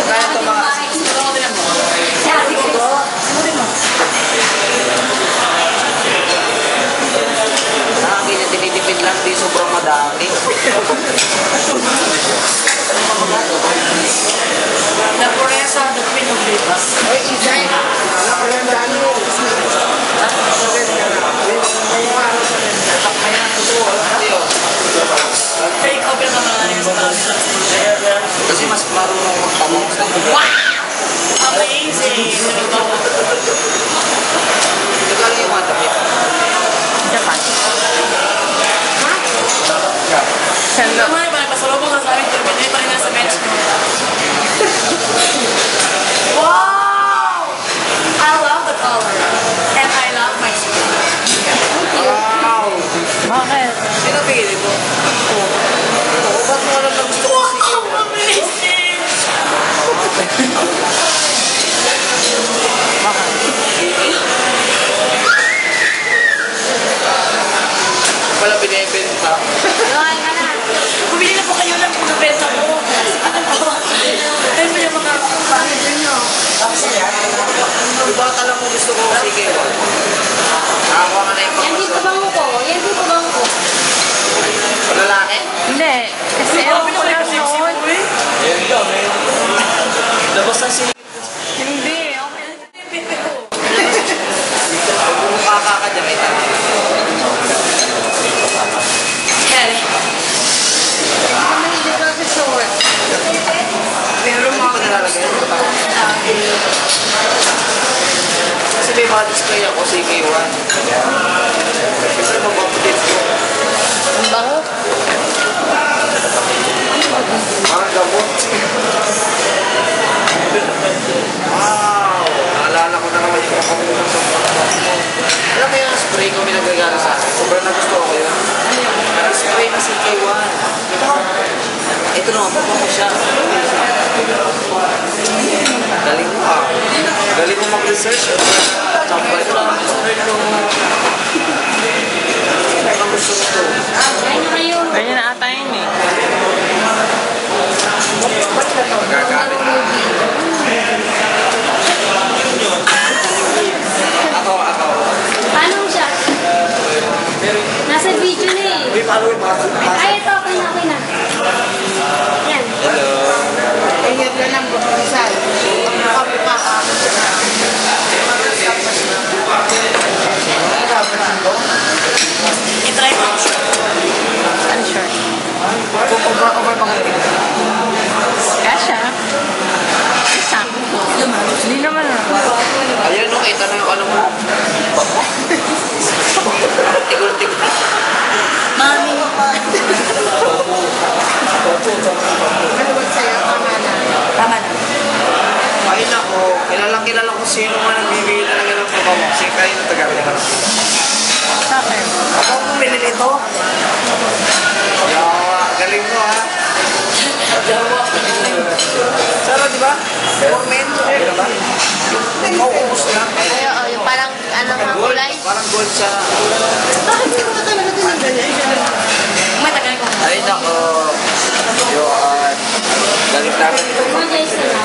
Kaya ito mga... Nakakita, tinitipid lang, di sobrang madami. La pureza de Pinoblitas. Ay, Isay! Kaya ikaw pinakamalangin sa kanila. Kasi mas marunong magtanong. Wow! Amazing! Ito galing yung mga damit. Japan. Sendo. Ano ba? Pasalubong ka sa amin. Terminate pa rin nasa bench ko. Wow! I love the color. And I love my skin. Wow! Bakit? Sino pili mo? Oo, ba't mo alam na gusto ko sige? Wow! Amazing! Wala binibenta. Bumili na po kayo ng pagkabenta ko. Ayun po yung mga pangit nyo. Bata lang mo gusto ko sige. Nakakuha ka na yung Yan dito bang ko? Yan dito bang ko? lalaki. Hindi. Kasi ewan ko lang noon. Ayan daw, may... Labas na sila. Hindi. Okay lang. Kung mukha ka dyan, may tanong. Kaya Ano hindi ko sa short? Pero mga ko nalalagay. Kasi may mga display ako, CK1. Kasi mabapodit ko. Ang bango. Parang gamot. Wow! Naalala ko na naman yung kapamunan sa pagkakas mo. Alam mo yung spray ko minagagala sa akin? Sobrang nagusto ko yun. Ang spray na CK1. Ito naman, papamu siya. Galing mo ah. Galing mo mag-research. Tambay ko lang sa rin ko. Ang gusto mo ito. Ayun na kayo. ganyan na ata yun eh. Magagamit. Ako. Paano siya? Nasa video na eh. May follow yung mga Ay, ito. Okay na. Yan. Hello. Ingat na lang po. Isal. Kapi pa ka. I-try mo ang short. Ano short? Over pangalit. Kasha. Isa. Hindi naman ah. Ayan no, kita na yung ano mo. Tigol-tigol. Mami. Maluwag sa'yo. Tama na. Tama na. Ay nako, kilalang-kilala ko sino man nagbibigay talaga ng pabaw. Kasi kayo na taga-taga. Sa akin. Ako ang bumili nito. Yawa, galing mo ha. Jawa. Sara, di ba? For men, di ba? Maubos na. Ay, yung parang ano mga Gold, kulay. parang gold siya. Bakit hindi mo talaga tinanggalin? Matagal ko. Ay nako. Yun. Galing namin ito. Mga guys na